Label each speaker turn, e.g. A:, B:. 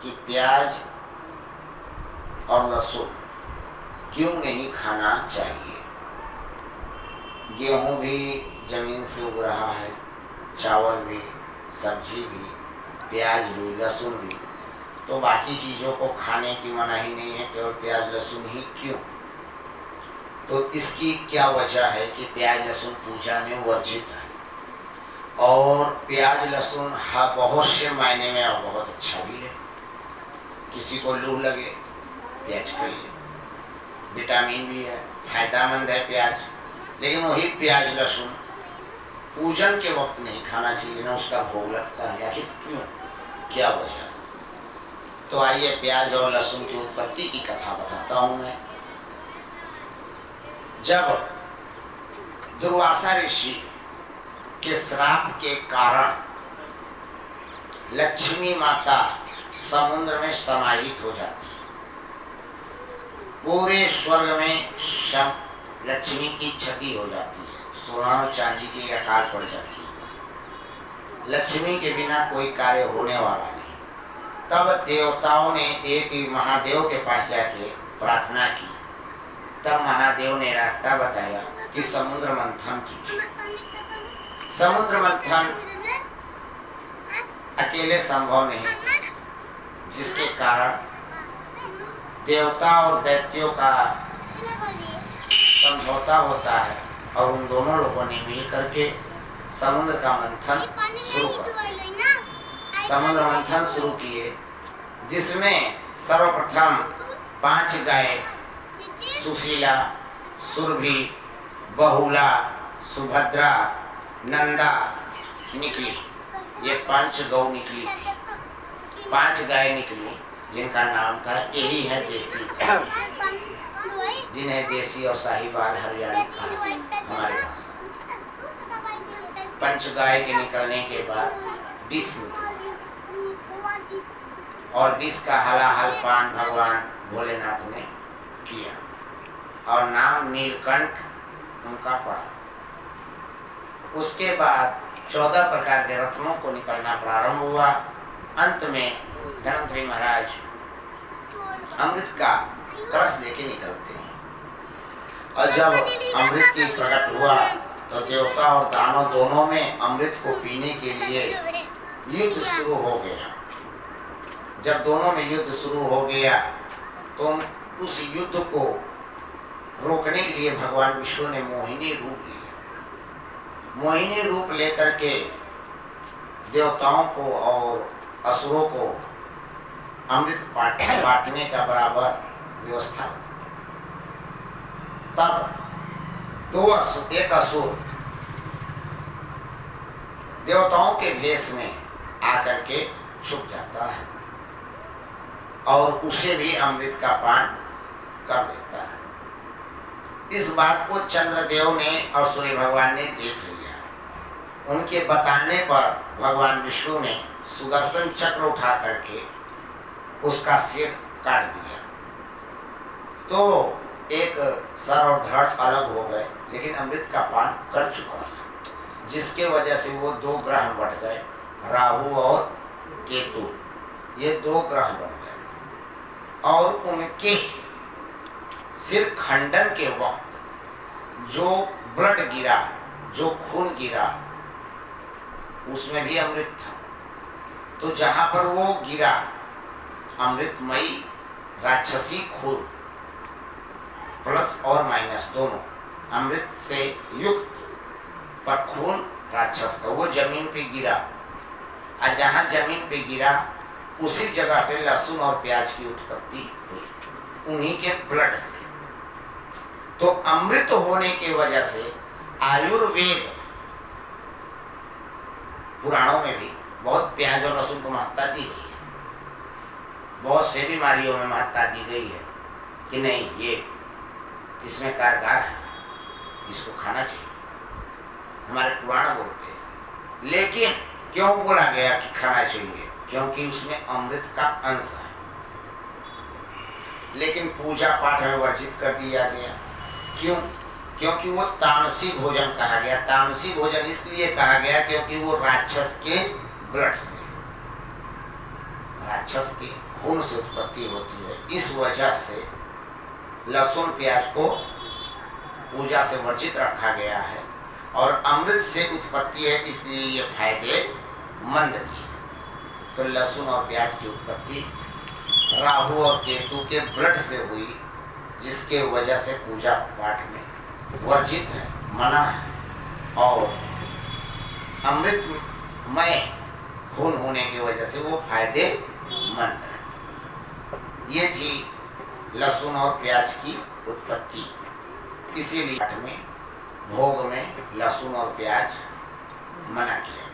A: कि प्याज और लहसुन क्यों नहीं खाना चाहिए। गेहूँ भी जमीन से उग रहा है, चावल भी, सब्जी भी, प्याज भी, लहसुन भी, तो बाकी चीज़ों को खाने की मनाही नहीं है, केवल प्याज लहसुन ही क्यों? तो इसकी क्या वजह है कि प्याज लहसुन पूजा में वर्जित है। और प्याज लहसुन बहुत से मायने में और बहुत अच्छा भी है। किसी को लू लगे प्याज खाइए, विटामिन भी है, फायदेमंद है प्याज। लेकिन वही प्याज लहसुन पूजन के वक्त नहीं खाना चाहिए, ना उसका भोग लगता है। आखिर क्यों, क्या वजह? तो आइए प्याज और लहसुन की उत्पत्ति की कथा बताता हूँ मैं। जब दुर्वासा ऋषि के श्राप के कारण लक्ष्मी माता समुद्र में समाहित हो जाती है, पूरे स्वर्ग में लक्ष्मी की क्षति हो जाती है, सोना और चांदी की अकाल पड़ जाती है, लक्ष्मी के बिना कोई कार्य होने वाला नहीं। तब देवताओं ने एक ही महादेव के पास जाके प्रार्थना की। तब महादेव ने रास्ता बताया कि समुद्र मंथन कीजिए। समुद्र मंथन अकेले संभव नहीं था, जिसके कारण देवता और दैत्यों का समझौता होता है और उन दोनों लोगों ने मिल करके समुद्र का मंथन शुरू कर दिया। समुद्र मंथन शुरू किए, जिसमें सर्वप्रथम 5 गाय सुशीला, सुरभि, बहुला, सुभद्रा, नंदा निकली। ये 5 गौ निकली थी, 5 गाय निकली, जिनका नाम था, यही है देसी गाय, जिन्हें देसी और साहिवाल हरियाणी कहा हमारे भाषा। 5 गाय के निकलने के बाद 20 निकले और 20 का हलाहल पान भगवान भोलेनाथ ने किया और नाम नीलकंठ उनका पड़ा। उसके बाद 14 प्रकार के रत्नों को निकलना प्रारंभ हुआ। अंत में धनवंतरी महाराज अमृत का कलश लेके निकलते हैं और जब अमृत की प्रकट हुआ तो देवता और दानव दोनों में अमृत को पीने के लिए युद्ध शुरू हो गया। जब दोनों में युद्ध शुरू हो गया तो उस युद्ध को रोकने के लिए भगवान विष्णु ने मोहिनी रूप लिया। मोहिनी रूप लेकर के देवताओं को और असुरों को अमृत बांटने का बराबर व्यवस्था। तब एक असुर देवताओं के भेष में आकर के छुप जाता है और उसे भी अमृत का पान कर लेता है। इस बात को चंद्रदेव ने और सूर्य भगवान ने देख लिया। उनके बताने पर भगवान विष्णु ने सुदर्शन चक्र उठा करके उसका सिर काट दिया। तो एक सर और धड़ अलग हो गए, लेकिन अमृत का पान कर चुका था, जिसके वजह से वो 2 ग्रह बढ़ गए, राहु और केतु। ये 2 ग्रह बन गए और उनके सिर खंडन के वक्त जो ब्लड गिरा, जो खून गिरा, उसमें भी अमृत था। तो जहां पर वो गिरा, अमृतमयी राक्षसी खून प्लस और माइनस दोनों अमृत से युक्त पर खून राक्षस का, वो जमीन पे गिरा। और जहां जमीन पे गिरा उसी जगह पे लहसुन और प्याज की उत्पत्ति हुई, उन्हीं के ब्लड से। तो अमृत होने की वजह से आयुर्वेद पुराणों में भी बहुत प्याज और लहसुन को महत्ता दी गई है। बहुत से बीमारियों में महत्ता दी गई है कि नहीं, ये इसमें कारगर है, इसको खाना चाहिए, हमारे पुराण बोलते हैं। लेकिन क्यों बोला गया कि खाना चाहिए? क्योंकि उसमें अमृत का अंश है। लेकिन पूजा पाठ में वर्जित कर दिया गया। क्यों? क्योंकि वो तामसी भोजन कहा गया। तामसी भोजन इसलिए कहा गया क्योंकि वो राक्षस के ब्लड से, राक्षस की खून से उत्पत्ति होती है। इस वजह से लहसुन प्याज को पूजा से वर्जित रखा गया है और अमृत से उत्पत्ति है, इसलिए ये फायदेमंद भी है। तो लहसुन और प्याज की उत्पत्ति राहु और केतु के ब्लड से हुई, जिसके वजह से पूजा पाठ में वर्जित है, मना है। और अमृतमय खून होने की वजह से वो फायदेमंद है। ये थी लहसुन और प्याज की उत्पत्ति। इसीलिए में भोग में लहसुन और प्याज मना किया।